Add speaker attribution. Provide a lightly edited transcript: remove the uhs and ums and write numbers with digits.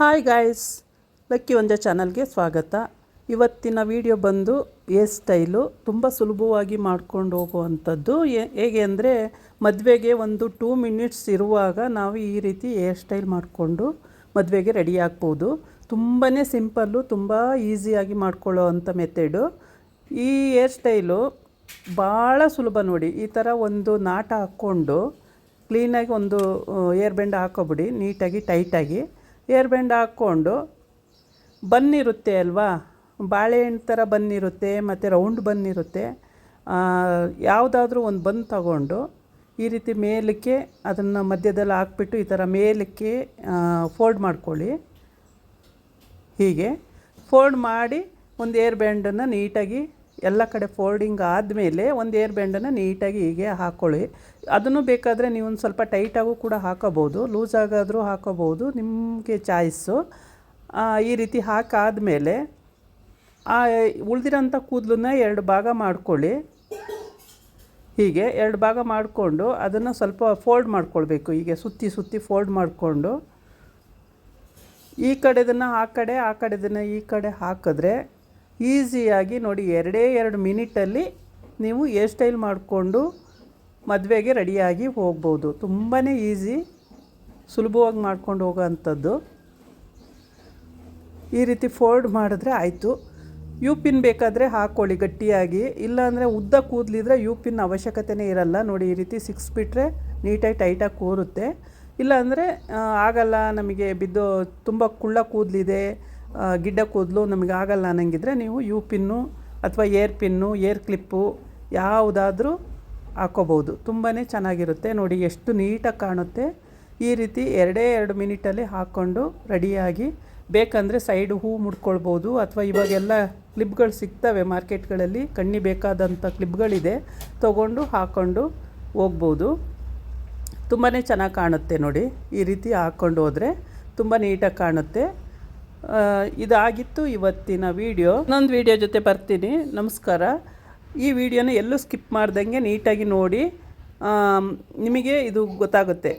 Speaker 1: Hi guys, lucky ಒಂಜ ಚಾನಲ್ಗೆ ಸ್ವಾಗತ. ಇವತ್ತಿನ ವಿಡಿಯೋ ಬಂದು ಹೇರ್ ಸ್ಟೈಲು ತುಂಬ ಸುಲಭವಾಗಿ ಮಾಡ್ಕೊಂಡು ಹೋಗುವಂಥದ್ದು. ಹೇಗೆ ಅಂದರೆ ಮದುವೆಗೆ ಒಂದು 2 ಮಿನಿಟ್ಸ್ ಇರುವಾಗ ನಾವು ಈ ರೀತಿ ಹೇರ್ ಸ್ಟೈಲ್ ಮಾಡಿಕೊಂಡು ಮದುವೆಗೆ ರೆಡಿ ಆಗ್ಬೋದು. ತುಂಬಾ ಸಿಂಪಲ್ಲು, ತುಂಬ ಈಸಿಯಾಗಿ ಮಾಡ್ಕೊಳ್ಳೋ ಅಂಥ ಮೆಥಡು. ಈ ಹೇರ್ ಸ್ಟೈಲು ಭಾಳ ಸುಲಭ ನೋಡಿ. ಈ ಥರ ಒಂದು ನಾಟ ಹಾಕ್ಕೊಂಡು ಕ್ಲೀನಾಗಿ ಒಂದು ಏರ್ ಬ್ಯಾಂಡ್ ಹಾಕೋಬಿಡಿ, ನೀಟಾಗಿ ಟೈಟಾಗಿ ಏರ್ ಬ್ಯಾಂಡ್ ಹಾಕ್ಕೊಂಡು. ಬನ್ನಿರುತ್ತೆ ಅಲ್ವಾ, ಬಾಳೆಹಣ್ಣು ಥರ ಬನ್ನಿರುತ್ತೆ ಮತ್ತು ರೌಂಡ್ ಬನ್ನಿರುತ್ತೆ. ಯಾವುದಾದ್ರೂ ಒಂದು ಬನ್ ತಗೊಂಡು ಈ ರೀತಿ ಮೇಲಕ್ಕೆ ಅದನ್ನು ಮಧ್ಯದಲ್ಲಿ ಹಾಕ್ಬಿಟ್ಟು ಈ ಥರ ಮೇಲಕ್ಕೆ ಫೋಲ್ಡ್ ಮಾಡ್ಕೊಳ್ಳಿ. ಹೀಗೆ ಫೋಲ್ಡ್ ಮಾಡಿ ಒಂದು ಏರ್ ಬ್ಯಾಂಡನ್ನು ನೀಟಾಗಿ ಎಲ್ಲ ಕಡೆ ಫೋಲ್ಡಿಂಗ್ ಆದಮೇಲೆ ಒಂದು ಏರ್ ಬ್ಯಾಂಡನ್ನು ನೀಟಾಗಿ ಹೀಗೆ ಹಾಕ್ಕೊಳ್ಳಿ. ಅದನ್ನು ಬೇಕಾದರೆ ನೀವು ಒಂದು ಸ್ವಲ್ಪ ಟೈಟಾಗೂ ಕೂಡ ಹಾಕೋಬೋದು, ಲೂಸ್ ಆಗಾದರೂ ಹಾಕೋಬೋದು, ನಿಮಗೆ ಚಾಯ್ಸು. ಈ ರೀತಿ ಹಾಕಾದಮೇಲೆ ಉಳಿದಿರೋಂಥ ಕೂದಲನ್ನ 2 ಭಾಗ ಮಾಡ್ಕೊಳ್ಳಿ. ಹೀಗೆ 2 ಭಾಗ ಮಾಡಿಕೊಂಡು ಅದನ್ನು ಸ್ವಲ್ಪ ಫೋಲ್ಡ್ ಮಾಡ್ಕೊಳ್ಬೇಕು. ಹೀಗೆ ಸುತ್ತಿ ಫೋಲ್ಡ್ ಮಾಡಿಕೊಂಡು ಈ ಕಡೆದನ್ನು ಆ ಕಡೆ, ಆ ಕಡೆದನ್ನು ಈ ಕಡೆ ಹಾಕಿದ್ರೆ ಈಸಿಯಾಗಿ ನೋಡಿ 2 ಮಿನಿಟಲ್ಲಿ ನೀವು ಹೇರ್ ಸ್ಟೈಲ್ ಮಾಡಿಕೊಂಡು ಮದುವೆಗೆ ರೆಡಿಯಾಗಿ ಹೋಗ್ಬೋದು. ತುಂಬಾ ಈಸಿ, ಸುಲಭವಾಗಿ ಮಾಡ್ಕೊಂಡು ಹೋಗೋ ಅಂಥದ್ದು. ಈ ರೀತಿ ಫೋಲ್ಡ್ ಮಾಡಿದ್ರೆ ಆಯಿತು. ಯು ಪಿನ್ ಬೇಕಾದರೆ ಹಾಕ್ಕೊಳ್ಳಿ ಗಟ್ಟಿಯಾಗಿ, ಇಲ್ಲಾಂದರೆ ಉದ್ದ ಕೂದಲಿದ್ರೆ ಯು ಪಿನ್ ಅವಶ್ಯಕತೆಯೇ ಇರಲ್ಲ. ನೋಡಿ ಈ ರೀತಿ ಸಿಕ್ಸ್ಬಿಟ್ರೆ ನೀಟಾಗಿ ಟೈಟಾಗಿ ಕೂರುತ್ತೆ. ಇಲ್ಲಾಂದರೆ ಆಗಲ್ಲ, ನಮಗೆ ಬಿದ್ದು ತುಂಬ ಕುಳ್ಳ ಕೂದಲಿದೆ, ಗಿಡ್ಡ ಕೂದಲು ನಮಗೆ ಆಗಲ್ಲ ಅನ್ನಂಗಿದ್ರೆ ನೀವು ಯು ಪಿನ್ನು ಅಥವಾ ಏರ್ ಪಿನ್ನು, ಏರ್ ಕ್ಲಿಪ್ಪು ಯಾವುದಾದ್ರೂ ಹಾಕೋಬೋದು. ತುಂಬಾ ಚೆನ್ನಾಗಿರುತ್ತೆ. ನೋಡಿ ಎಷ್ಟು ನೀಟಾಗಿ ಕಾಣುತ್ತೆ. ಈ ರೀತಿ 2 ಮಿನಿಟಲ್ಲಿ ಹಾಕ್ಕೊಂಡು ರೆಡಿಯಾಗಿ, ಬೇಕಂದರೆ ಸೈಡು ಹೂ ಮುಡ್ಕೊಳ್ಬೋದು. ಅಥವಾ ಇವಾಗೆಲ್ಲ ಕ್ಲಿಪ್ಗಳು ಸಿಗ್ತವೆ ಮಾರ್ಕೆಟ್ಗಳಲ್ಲಿ, ಕಣ್ಣಿ ಬೇಕಾದಂಥ ಕ್ಲಿಪ್ಗಳಿದೆ, ತೊಗೊಂಡು ಹಾಕ್ಕೊಂಡು ಹೋಗ್ಬೋದು. ತುಂಬಾ ಚೆನ್ನಾಗಿ ಕಾಣುತ್ತೆ ನೋಡಿ. ಈ ರೀತಿ ಹಾಕ್ಕೊಂಡು ಹೋದರೆ ತುಂಬ ನೀಟಾಗಿ ಕಾಣುತ್ತೆ. ಇದಾಗಿತ್ತು ಇವತ್ತಿನ ವಿಡಿಯೋ. ಇನ್ನೊಂದು ವಿಡಿಯೋ ಜೊತೆ ಬರ್ತೀನಿ. ನಮಸ್ಕಾರ. ಈ ವಿಡಿಯೋನ ಎಲ್ಲೂ ಸ್ಕಿಪ್ ಮಾಡ್ದಂಗೆ ನೀಟಾಗಿ ನೋಡಿ, ನಿಮಗೆ ಇದು ಗೊತ್ತಾಗುತ್ತೆ.